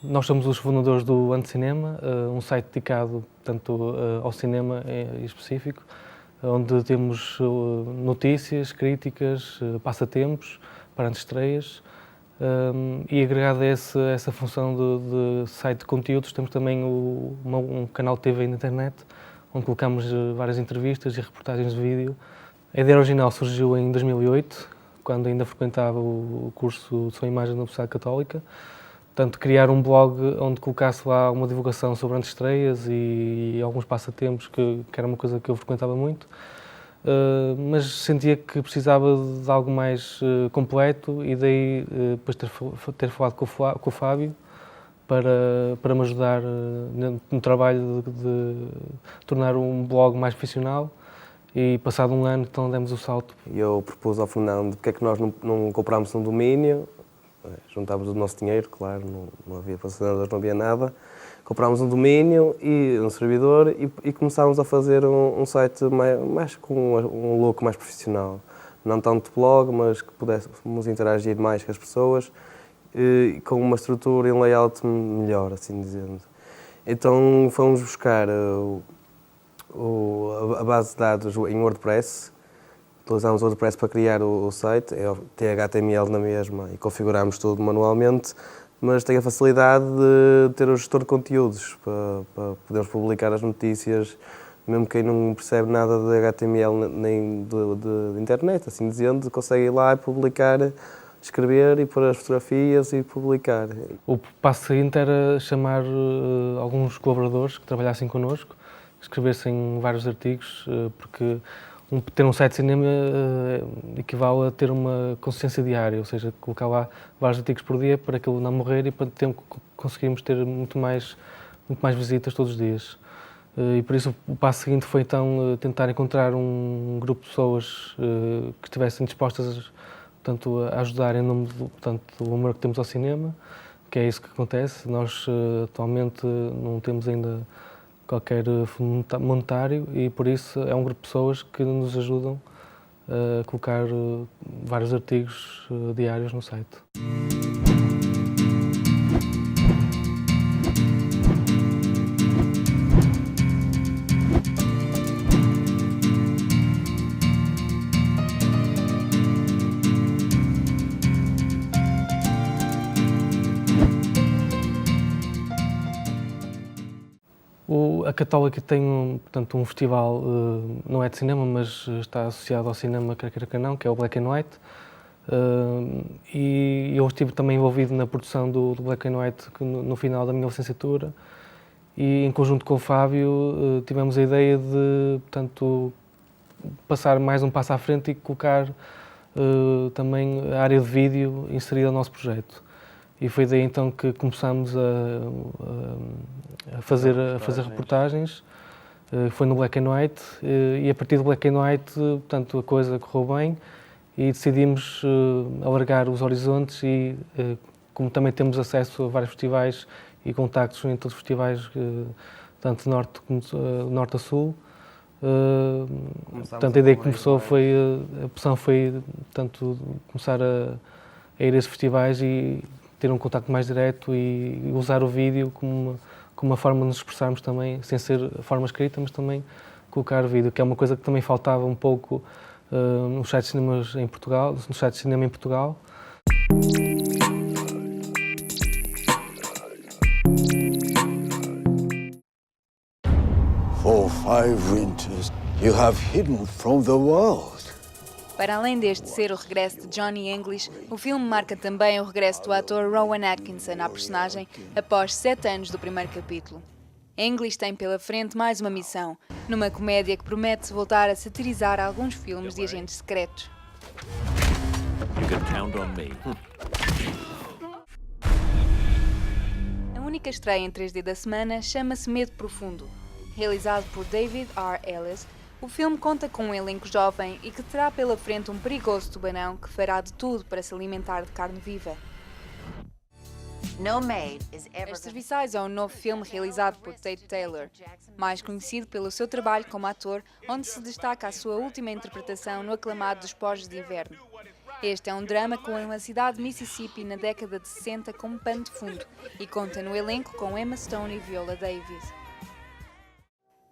Nós somos os fundadores do Antecinema, um site dedicado tanto ao cinema em específico, onde temos notícias, críticas, passatempos para antestreias e agregado a essa função de site de conteúdos, temos também um canal de TV na internet, onde colocamos várias entrevistas e reportagens de vídeo. A ideia original surgiu em 2008, quando ainda frequentava o curso de Som e Imagem da Universidade Católica. Portanto, criar um blog onde colocasse lá uma divulgação sobre antestreias e alguns passatempos, que era uma coisa que eu frequentava muito, mas sentia que precisava de algo mais completo e daí depois ter falado com o Fábio para me ajudar no trabalho de tornar um blog mais profissional. E passado um ano, então, demos o salto. Eu propus ao Fernando porque é que nós não comprámos um domínio. Juntámos o nosso dinheiro, claro, não havia patrocinadores, não havia nada. Comprámos um domínio e um servidor e começámos a fazer um site mais com um look mais profissional. Não tanto blog, mas que pudéssemos interagir mais com as pessoas e com uma estrutura e um layout melhor, assim dizendo. Então fomos buscar a base de dados em WordPress. Utilizámos o WordPress para criar o site, tem HTML na mesma e configurámos tudo manualmente, mas tem a facilidade de ter o gestor de conteúdos para podermos publicar as notícias, mesmo quem não percebe nada de HTML nem de internet, assim dizendo, consegue ir lá e publicar, escrever e pôr as fotografias e publicar. O passo seguinte era chamar alguns colaboradores que trabalhassem connosco, escrevessem vários artigos, porque ter um site de cinema equivale a ter uma consistência diária, ou seja, colocar lá vários artigos por dia para aquilo não morrer e para conseguirmos ter muito mais visitas todos os dias. E por isso o passo seguinte foi então tentar encontrar um grupo de pessoas que estivessem dispostas portanto, a ajudar em nome do amor que temos ao cinema, que é isso que acontece. Nós atualmente não temos ainda qualquer fundo monetário e por isso é um grupo de pessoas que nos ajudam a colocar vários artigos diários no site. A Católica tem portanto, um festival, não é de cinema, mas está associado ao cinema, quer queira, quer não, que é o Black and White. E eu estive também envolvido na produção do Black and White no final da minha licenciatura. E em conjunto com o Fábio tivemos a ideia de, portanto, passar mais um passo à frente e colocar também a área de vídeo inserida no nosso projeto. E foi daí então que começámos a fazer reportagens, foi no Black and White, e a partir do Black and White, portanto, a coisa correu bem e decidimos alargar os horizontes e, como também temos acesso a vários festivais e contactos em todos os festivais, tanto de norte como norte a sul, portanto, a ideia que começou foi, a opção foi, portanto, começar a ir a esses festivais e ter um contacto mais direto e usar o vídeo como uma forma de nos expressarmos também, sem ser a forma escrita, mas também colocar o vídeo, que é uma coisa que também faltava um pouco nos sites de cinema em Portugal, For 5 winters, you have hidden from the world. Para além deste ser o regresso de Johnny English, o filme marca também o regresso do ator Rowan Atkinson à personagem após 7 anos do primeiro capítulo. English tem pela frente mais uma missão, numa comédia que promete voltar a satirizar alguns filmes de agentes secretos. You can count on me. A única estreia em 3D da semana chama-se Medo Profundo. Realizado por David R. Ellis, O filme conta com um elenco jovem e que terá pela frente um perigoso tubarão que fará de tudo para se alimentar de carne viva. As Serviçais é um novo filme realizado por Tate Taylor, mais conhecido pelo seu trabalho como ator, onde se destaca a sua última interpretação no aclamado Dos Porcos de Inverno. Este é um drama com uma cidade de Mississippi na década de 60 como pano de fundo e conta no elenco com Emma Stone e Viola Davis.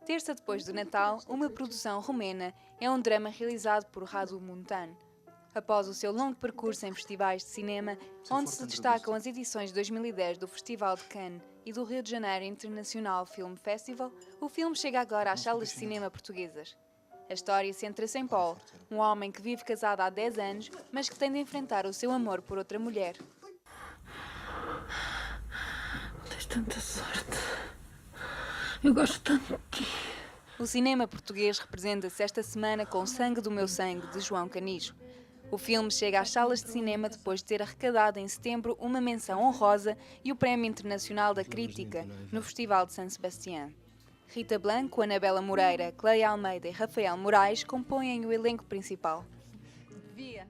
Terça depois do Natal, uma produção romena, é um drama realizado por Radu Muntean. Após o seu longo percurso em festivais de cinema, onde se destacam as edições de 2010 do Festival de Cannes e do Rio de Janeiro International Film Festival, o filme chega agora às salas de cinema portuguesas. A história centra-se em Paul, um homem que vive casado há 10 anos, mas que tem de enfrentar o seu amor por outra mulher. Tens tanta sorte. Eu gosto tanto de ti. O cinema português representa-se esta semana com Sangue do Meu Sangue, de João Canijo. O filme chega às salas de cinema depois de ter arrecadado em setembro uma menção honrosa e o Prémio Internacional da Crítica no Festival de San Sebastián. Rita Blanco, Anabela Moreira, Cleia Almeida e Rafael Moraes compõem o elenco principal. Via.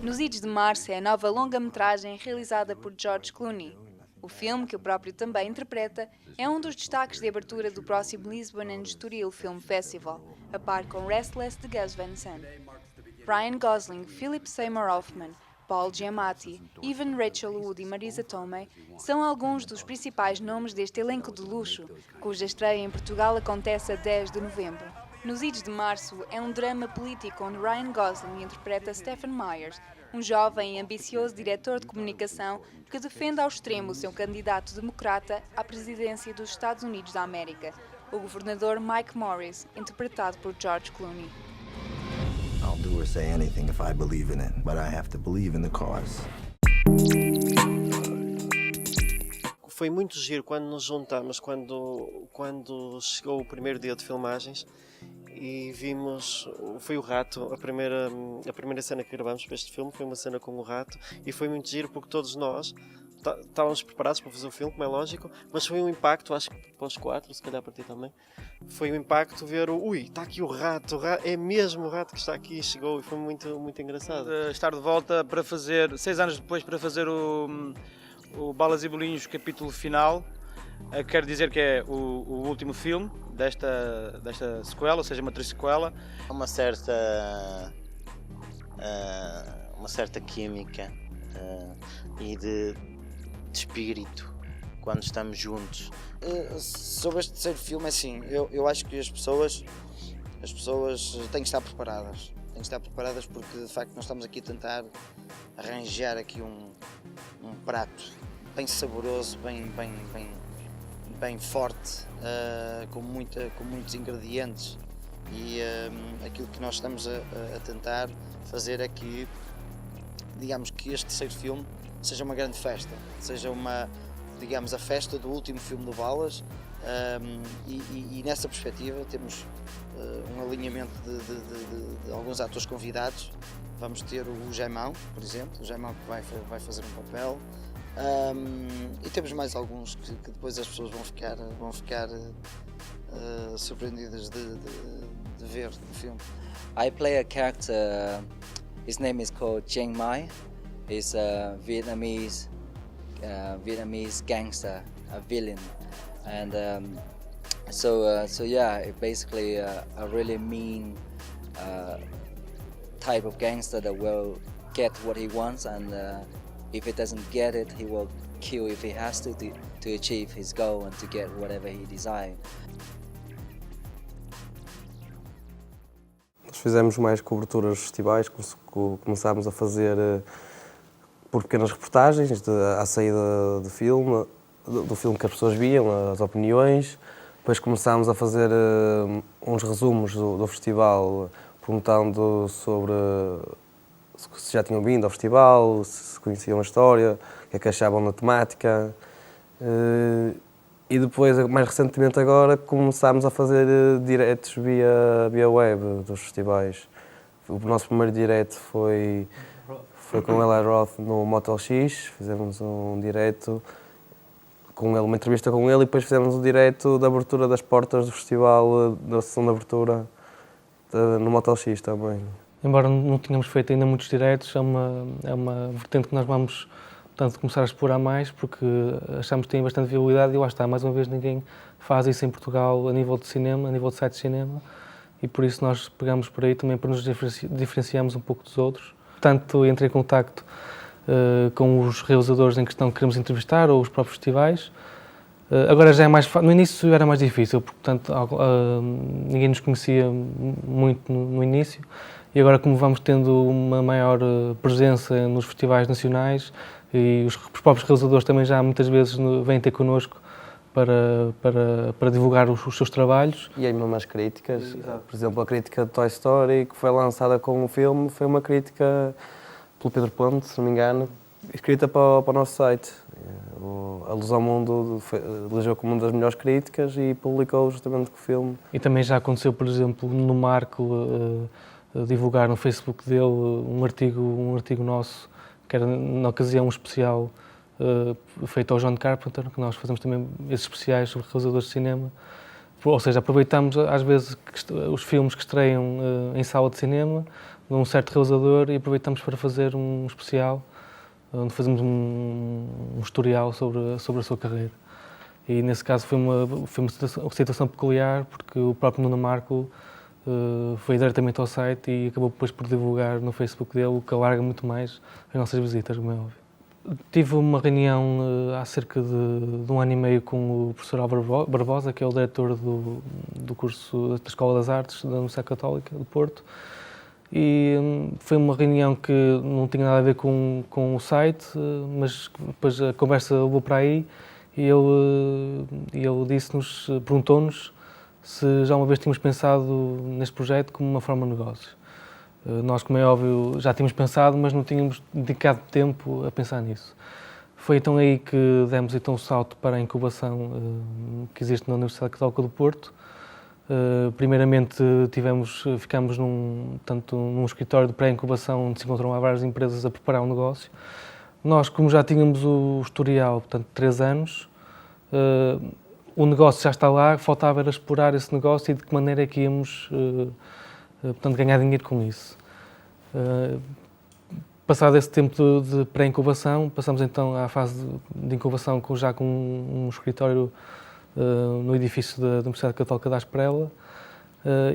Nos Idos de Março é a nova longa-metragem realizada por George Clooney. O filme, que o próprio também interpreta, é um dos destaques de abertura do próximo Lisbon and Estoril Film Festival, a par com Restless de Gus Van Sant. Ryan Gosling, Philip Seymour Hoffman, Paul Giamatti, Evan Rachel Wood e Marisa Tomei são alguns dos principais nomes deste elenco de luxo, cuja estreia em Portugal acontece a 10 de novembro. Nos Idos de Março é um drama político onde Ryan Gosling interpreta Stephen Myers, um jovem e ambicioso diretor de comunicação que defende ao extremo o seu candidato democrata à presidência dos Estados Unidos da América, o governador Mike Morris, interpretado por George Clooney. I'll do or say anything if I believe in it, but I have to believe in the cause. Foi muito giro quando nos juntamos, quando chegou o primeiro dia de filmagens e vimos, foi o rato, a primeira cena que gravamos para este filme foi uma cena com o rato e foi muito giro porque todos nós estávamos preparados para fazer o filme, como é lógico, mas foi um impacto, acho que para os 4, se calhar para ti também, foi um impacto ver está aqui o rato, é mesmo o rato que está aqui, chegou e foi muito, muito engraçado. Estar de volta para fazer, 6 anos depois, para fazer o Balas e Bolinhos capítulo final, quero dizer que é o último filme desta sequela, ou seja, uma trisequela. Uma certa química e de espírito quando estamos juntos. Sobre este terceiro filme, assim, eu acho que as pessoas têm que estar preparadas. Têm que estar preparadas porque, de facto, nós estamos aqui a tentar arranjar aqui um prato bem saboroso, bem forte, com muitos ingredientes. E aquilo que nós estamos a tentar fazer é que, digamos, que este terceiro filme seja uma grande festa, seja digamos, a festa do último filme do Balas, e nessa perspectiva temos um alinhamento de alguns atores convidados. Vamos ter o Jaimão, por exemplo, o Jaimão que vai fazer um papel, e temos mais alguns que depois as pessoas vão ficar surpreendidas de ver no filme. I play a character, his name is called Chiang Mai. He's a Vietnamese gangster, a villain, and so yeah, basically a really mean type of gangster that will get what he wants, and if he doesn't get it, he will kill if he has to achieve his goal and to get whatever he desires. Nós fizemos mais coberturas de festivais, começámos a fazer por pequenas reportagens à saída do filme que as pessoas viam, as opiniões. Depois começámos a fazer uns resumos do festival, perguntando sobre se já tinham vindo ao festival, se conheciam a história, o que é que achavam da temática. E depois, mais recentemente agora, começámos a fazer diretos via web dos festivais. O nosso primeiro direto foi com Eli Roth no Motel X, fizemos um direto com ele, uma entrevista com ele, e depois fizemos o direto da abertura das portas do festival, da sessão de abertura no Motel X também. Embora não tenhamos feito ainda muitos diretos, é uma vertente que nós vamos, portanto, começar a explorar mais, porque achamos que tem bastante viabilidade e lá está, mais uma vez ninguém faz isso em Portugal a nível de cinema, a nível de site de cinema, e por isso nós pegamos por aí também para nos diferenciarmos um pouco dos outros. Portanto, entrei em contacto com os realizadores em questão que queremos entrevistar, ou os próprios festivais. Agora já é mais fácil. No início era mais difícil, porque, portanto, ninguém nos conhecia muito no início, e agora, como vamos tendo uma maior presença nos festivais nacionais, e os próprios realizadores também já muitas vezes vêm ter connosco para divulgar os seus trabalhos. E aí mesmo as críticas, por exemplo, a crítica de Toy Story, que foi lançada com o filme, foi uma crítica pelo Pedro Ponte, se não me engano, escrita para o nosso site. A Luz ao Mundo elegeu como uma das melhores críticas e publicou justamente com o filme. E também já aconteceu, por exemplo, no Marco, divulgar no Facebook dele um artigo nosso, que era na ocasião um especial feito ao John Carpenter, que nós fazemos também esses especiais sobre realizadores de cinema. Ou seja, aproveitamos às vezes os filmes que estreiam em sala de cinema de um certo realizador e aproveitamos para fazer um especial onde fazemos um historial sobre a sua carreira. E nesse caso foi uma situação peculiar, porque o próprio Nuno Marco foi diretamente ao site e acabou depois por divulgar no Facebook dele, o que alarga muito mais as nossas visitas, como é óbvio. Tive uma reunião há cerca de um ano e meio com o professor Álvaro Barbosa, que é o diretor do curso da Escola das Artes da Universidade Católica do Porto, e foi uma reunião que não tinha nada a ver com o site, mas depois a conversa levou para aí e ele disse-nos, perguntou-nos se já uma vez tínhamos pensado neste projeto como uma forma de negócio. Nós, como é óbvio, já tínhamos pensado, mas não tínhamos dedicado tempo a pensar nisso. Foi então aí que demos então o salto para a incubação que existe na Universidade Católica do Porto. Primeiramente ficamos num escritório de pré-incubação onde se encontram várias empresas a preparar um negócio. Nós, como já tínhamos o historial, portanto, 3 anos, o negócio já está lá, faltava era explorar esse negócio e de que maneira é que íamos portanto, ganhar dinheiro com isso. Passado esse tempo de pré-incubação, passamos então à fase de incubação já com um escritório no edifício da Universidade Católica da Asprela,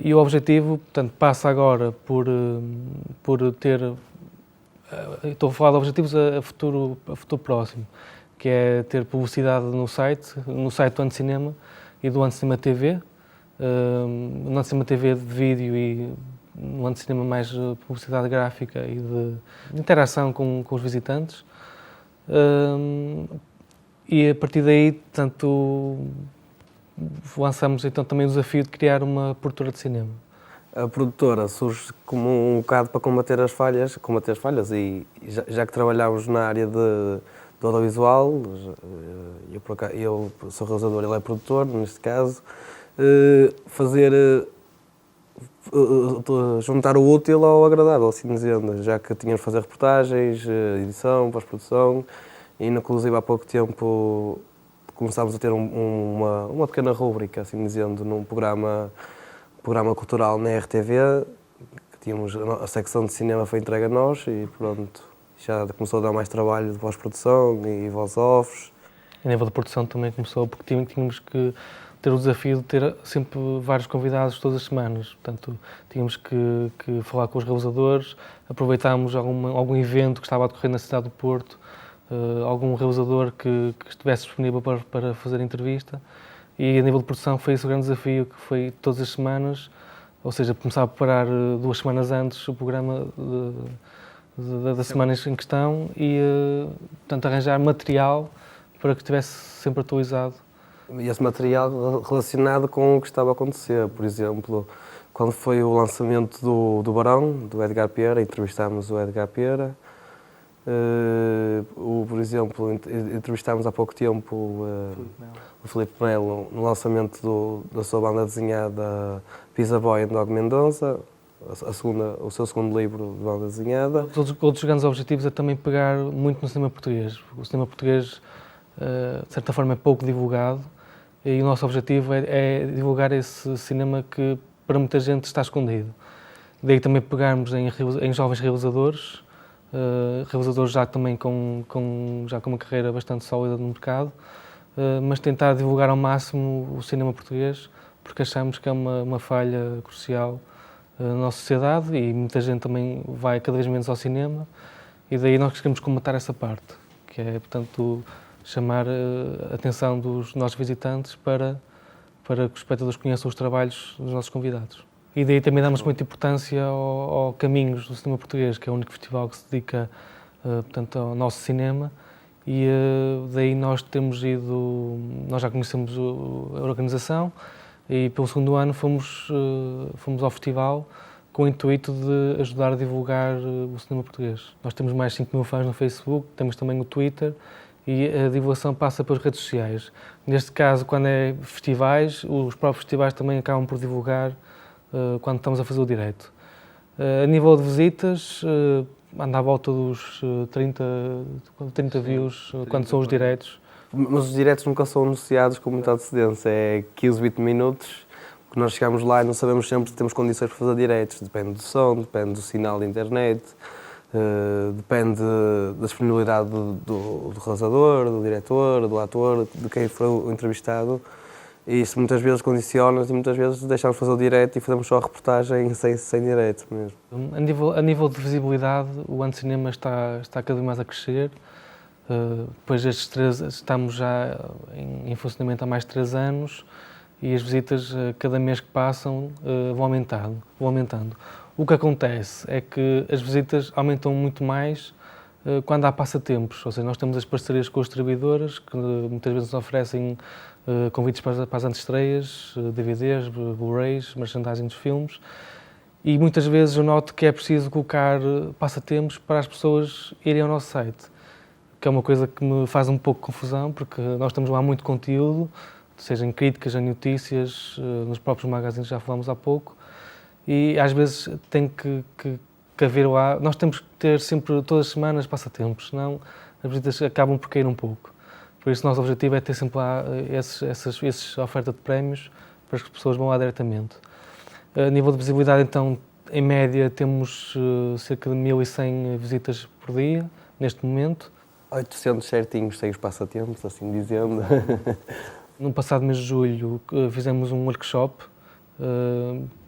e o objetivo, portanto, passa agora por ter, estou a falar de objetivos a futuro próximo, que é ter publicidade no site do Antecinema e do Antecinema TV, no Antecinema TV de vídeo e no Antecinema mais publicidade gráfica e de interação com os visitantes. E a partir daí, portanto, lançamos então também o desafio de criar uma produtora de cinema. A produtora surge como um bocado para combater as falhas e já que trabalhámos na área do audiovisual, eu sou realizador, ele é produtor, neste caso, juntar o útil ao agradável, assim dizendo, já que tínhamos de fazer reportagens, edição, pós-produção, e inclusive há pouco tempo começámos a ter uma pequena rúbrica, assim dizendo, num programa cultural na RTV, que tínhamos a secção de cinema foi entregue a nós e pronto, já começou a dar mais trabalho de pós-produção e voz-offs. A nível de produção também começou, porque tínhamos que ter o desafio de ter sempre vários convidados todas as semanas. Portanto, tínhamos que falar com os realizadores, aproveitámos algum evento que estava a decorrer na cidade do Porto, algum realizador que estivesse disponível para fazer entrevista. E a nível de produção foi esse o grande desafio, que foi todas as semanas, ou seja, começar a preparar 2 semanas antes o programa da semana em questão e, portanto, arranjar material para que estivesse sempre atualizado. E esse material relacionado com o que estava a acontecer. Por exemplo, quando foi o lançamento do Barão, do Edgar Pera, entrevistámos o Edgar Pera. Por exemplo, entrevistámos há pouco tempo o Filipe Melo no lançamento da sua banda desenhada Pizza Boy and Dog Mendonça, o seu segundo livro de banda desenhada. Outros grandes objetivos é também pegar muito no cinema português. O cinema português de certa forma, é pouco divulgado, e o nosso objetivo é divulgar esse cinema que, para muita gente, está escondido. Daí também pegarmos em jovens realizadores, realizadores já também com uma carreira bastante sólida no mercado, mas tentar divulgar ao máximo o cinema português, porque achamos que é uma falha crucial na nossa sociedade e muita gente também vai cada vez menos ao cinema, e daí nós queremos combater essa parte, que é, portanto, chamar a atenção dos nossos visitantes para que os espectadores conheçam os trabalhos dos nossos convidados. E daí também damos muita importância ao Caminhos do Cinema Português, que é o único festival que se dedica, portanto, ao nosso cinema, e daí nós já conhecemos a organização, e pelo segundo ano fomos ao festival com o intuito de ajudar a divulgar o cinema português. Nós temos mais de 5 mil fãs no Facebook, temos também o Twitter, e a divulgação passa pelas redes sociais. Neste caso, quando é festivais, os próprios festivais também acabam por divulgar quando estamos a fazer o direto. A nível de visitas, anda à volta dos 30 views quando são os diretos. Mas os diretos nunca são anunciados com muita antecedência, é 15, 20 minutos, porque nós chegamos lá e não sabemos sempre se temos condições para fazer diretos. Depende do som, depende do sinal de internet, depende da disponibilidade do realizador, do diretor, do ator, de quem for o entrevistado. E isso muitas vezes condiciona e muitas vezes deixamos fazer o direto e fazemos só a reportagem sem direto mesmo. A nível de visibilidade, o Antecinema está cada vez mais a crescer. Depois estamos já em funcionamento há mais de 3 anos e as visitas, cada mês que passam, vão aumentando. O que acontece é que as visitas aumentam muito mais quando há passatempos, ou seja, nós temos as parcerias com as distribuidoras, que muitas vezes nos oferecem convites para as antestreias, DVDs, Blu-rays, merchandising dos filmes, e muitas vezes eu noto que é preciso colocar passatempos para as pessoas irem ao nosso site, que é uma coisa que me faz um pouco confusão, porque nós temos lá muito conteúdo, seja em críticas, em notícias, nos próprios magazines, já falamos há pouco, e às vezes tem que haver lá, nós temos que ter sempre, todas as semanas, passatempos, senão as visitas acabam por cair um pouco. Por isso o nosso objetivo é ter sempre lá essa oferta de prémios para que as pessoas vão lá diretamente. A nível de visibilidade, então, em média temos cerca de 1100 visitas por dia, neste momento. 800 certinhos sem os passatempos, assim dizendo. No passado mês de julho fizemos um workshop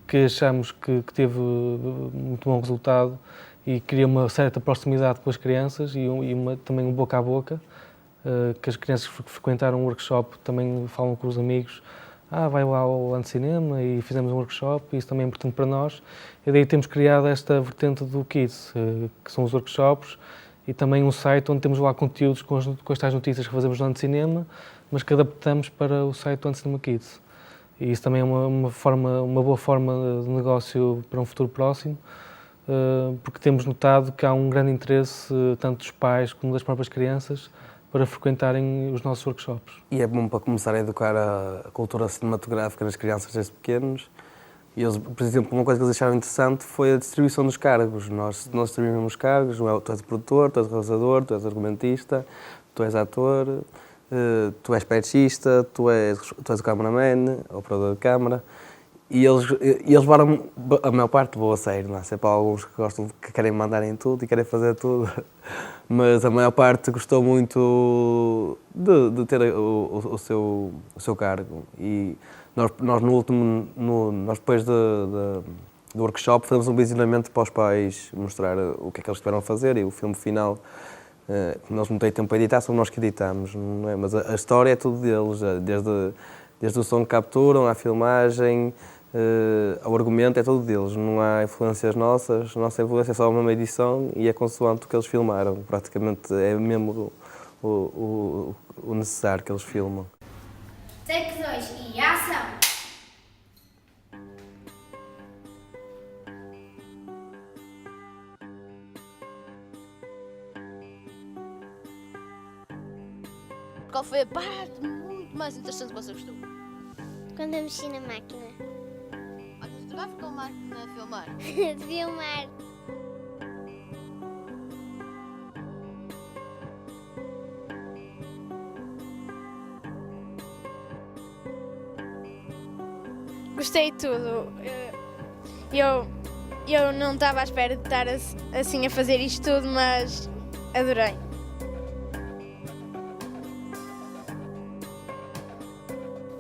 que achamos que teve muito bom resultado e cria uma certa proximidade com as crianças e também um boca a boca, que as crianças que frequentaram o workshop também falam com os amigos, vai lá ao Antecinema, e fizemos um workshop, e isso também é importante para nós. E daí temos criado esta vertente do Kids, que são os workshops, e também um site onde temos lá conteúdos com as tais notícias que fazemos no Antecinema, mas que adaptamos para o site do Antecinema Kids. E isso também é uma boa forma de negócio para um futuro próximo, porque temos notado que há um grande interesse, tanto dos pais como das próprias crianças, para frequentarem os nossos workshops. E é bom para começar a educar a cultura cinematográfica nas crianças desde pequenos. E eles, por exemplo, uma coisa que eles acharam interessante foi a distribuição dos cargos. Nós distribuímos cargos, tu és produtor, tu és realizador, tu és argumentista, tu és ator, tu és petchista, tu és o cameraman, o operador de câmara. E eles levaram a maior parte boa a sério, não é? Sempre há alguns que querem mandar em tudo e querem fazer tudo, mas a maior parte gostou muito de ter o seu cargo. E nós depois do workshop fizemos um visionamento para os pais mostrar o que é que eles tiveram a fazer, e o filme final, eles não têm tempo para editar, somos nós que editamos, não é? Mas a história é tudo deles, desde o som que capturam, à filmagem, ao argumento, é tudo deles, não há influências nossas, a nossa influência é só uma edição e é consoante o que eles filmaram, praticamente é mesmo o necessário que eles filmam. Take 2 e ação! Qual foi a parte muito mais interessante que você gostou? Quando eu mexi na máquina. Olha, você também ficou a máquina a filmar? De filmar. Gostei de tudo. Eu não estava à espera de estar assim a fazer isto tudo, mas adorei.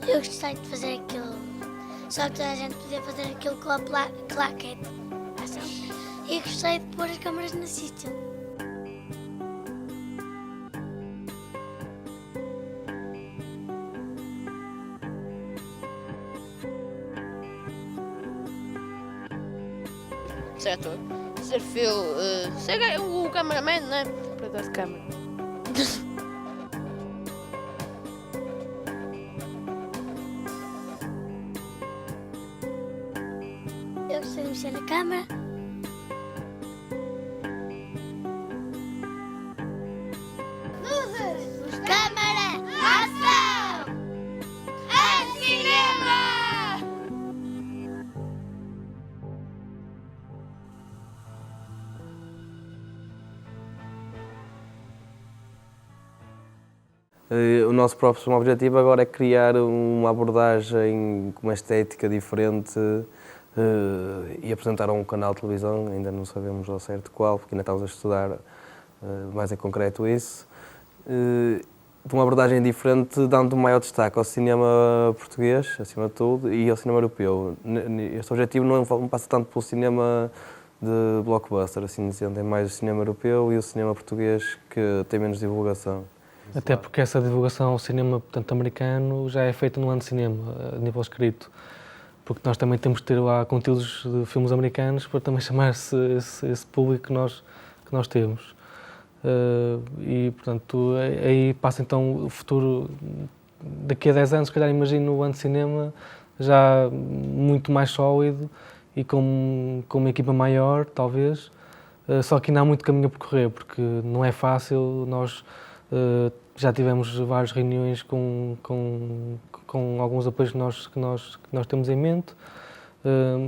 Eu gostei de fazer aquilo, só que toda a gente podia fazer aquilo com a claquete. E gostei de pôr as câmaras no sítio. Ser ator, ser ser o cameraman, né? Operador de câmara. Eu gostei de mexer na câmara. Luzes, câmara, ação! É cinema! O nosso próximo objetivo agora é criar uma abordagem com uma estética diferente e apresentar a um canal de televisão, ainda não sabemos ao certo qual, porque ainda estamos a estudar mais em concreto isso, de uma abordagem diferente, dando maior destaque ao cinema português, acima de tudo, e ao cinema europeu. Este objetivo não passa tanto pelo cinema de blockbuster, assim dizendo, é mais o cinema europeu e o cinema português que tem menos divulgação. Até porque essa divulgação ao cinema, portanto, americano já é feita no ano de cinema, a nível escrito. Porque nós também temos de ter lá conteúdos de filmes americanos para também chamar esse público que nós temos. E, portanto, aí passa então o futuro, daqui a 10 anos, se calhar imagino o ano de cinema já muito mais sólido e com uma equipa maior, talvez. Só que ainda há muito caminho a percorrer, porque não é fácil. Nós já tivemos várias reuniões com alguns apoios que nós temos em mente,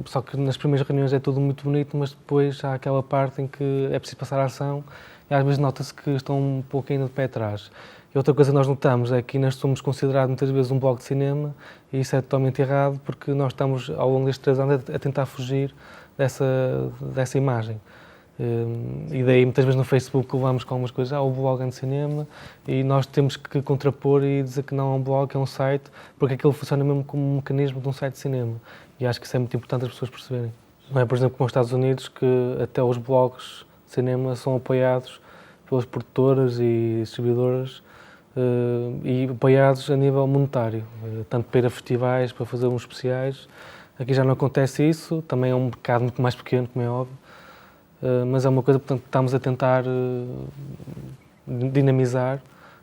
só que nas primeiras reuniões é tudo muito bonito, mas depois há aquela parte em que é preciso passar a ação e às vezes nota-se que estão um pouco ainda de pé atrás. E outra coisa que nós notamos é que nós somos considerados muitas vezes um blog de cinema e isso é totalmente errado, porque nós estamos ao longo destes 3 anos a tentar fugir dessa imagem. E daí muitas vezes no Facebook levamos com algumas coisas, o blog é de cinema, e nós temos que contrapor e dizer que não é um blog, é um site, porque aquilo funciona mesmo como um mecanismo de um site de cinema. E acho que isso é muito importante as pessoas perceberem. Não é, por exemplo, como nos Estados Unidos, que até os blogs de cinema são apoiados pelas produtoras e distribuidoras e apoiados a nível monetário, tanto para ir a festivais, para fazer uns especiais. Aqui já não acontece isso, também é um mercado muito mais pequeno, como é óbvio. Mas é uma coisa, portanto, que estamos a tentar dinamizar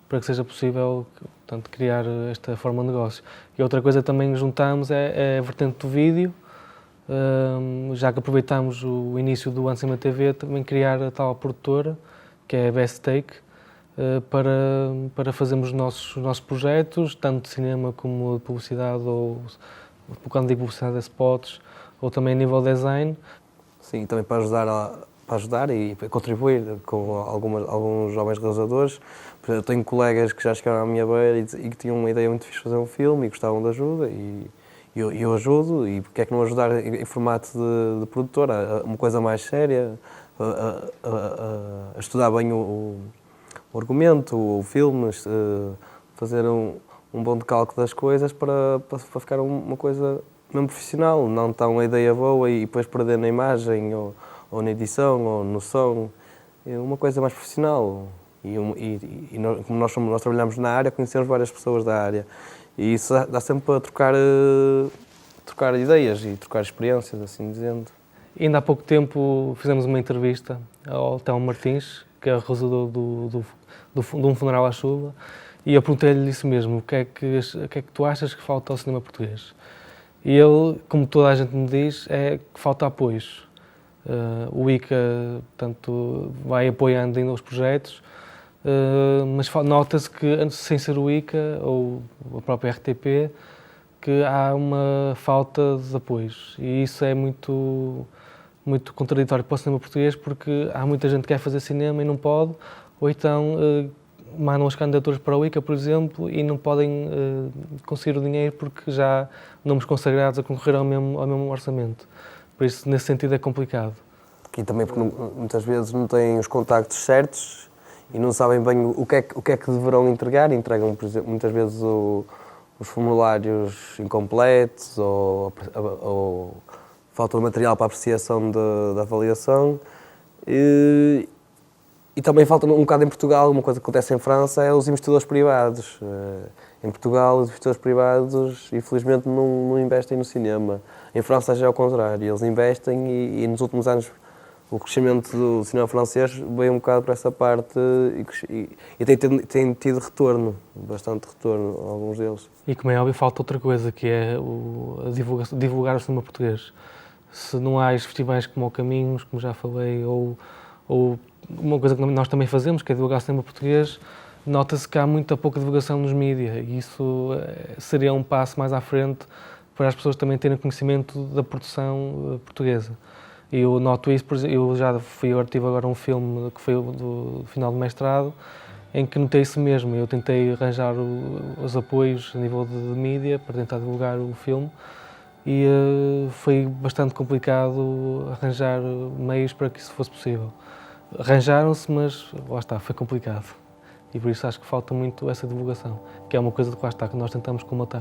para que seja possível, portanto, criar esta forma de negócio. E outra coisa que também juntamos é a vertente do vídeo, já que aproveitamos o início do Ano Cinema TV, também criar a tal produtora, que é a Best Take, para fazermos os nossos projetos, tanto de cinema como de publicidade, ou quando digo publicidade, é spots, ou também a nível de design. Sim, também para ajudar e contribuir com alguns jovens realizadores. Eu tenho colegas que já chegaram à minha beira e que tinham uma ideia muito fixe de fazer um filme e gostavam de ajuda e eu ajudo, e porque é que não ajudar em formato de produtora, uma coisa mais séria, a estudar bem o argumento, o filme, fazer um bom decalque das coisas para ficar uma coisa mesmo profissional, não tão uma ideia boa e depois perder na imagem ou na edição ou no som, é uma coisa mais profissional. E como nós trabalhamos na área, conhecemos várias pessoas da área e isso dá sempre para trocar ideias e trocar experiências, assim dizendo. E ainda há pouco tempo fizemos uma entrevista ao Telmo Martins, que é o realizador de Um Funeral à Chuva, e eu perguntei-lhe isso mesmo, o que é que tu achas que falta ao cinema português? E ele, como toda a gente me diz, é que falta apoios. O ICA, portanto, vai apoiando ainda os projetos, mas nota-se que, sem ser o ICA ou a própria RTP, que há uma falta de apoios. E isso é muito contraditório para o cinema português, porque há muita gente que quer fazer cinema e não pode, ou então mandam as candidaturas para o ICA, por exemplo, e não podem conseguir o dinheiro porque já nomes consagrados a concorrer ao mesmo orçamento. Por isso, nesse sentido, é complicado. E também porque muitas vezes não têm os contactos certos e não sabem bem o que é que deverão entregar. Entregam, por exemplo, muitas vezes os formulários incompletos ou falta de material para a apreciação da avaliação. E também falta um bocado em Portugal, uma coisa que acontece em França é os investidores privados. Em Portugal, os investidores privados, infelizmente, não investem no cinema. Em França já é ao contrário, eles investem e nos últimos anos o crescimento do cinema francês veio um bocado para essa parte e tem tido retorno, bastante retorno, alguns deles. E como é óbvio, falta outra coisa, que é divulgar o cinema português. Se não há festivais como o Caminhos, como já falei, ou uma coisa que nós também fazemos, que é divulgar o cinema português, nota-se que há muita pouca divulgação nos mídias e isso seria um passo mais à frente para as pessoas também terem conhecimento da produção portuguesa. E eu noto isso, por exemplo, eu tive agora um filme que foi do final do mestrado, em que notei isso mesmo. Eu tentei arranjar os apoios a nível de mídia para tentar divulgar o filme e foi bastante complicado arranjar meios para que isso fosse possível. Arranjaram-se, mas lá está, foi complicado. E por isso acho que falta muito essa divulgação, que é uma coisa que lá está, que nós tentamos combater.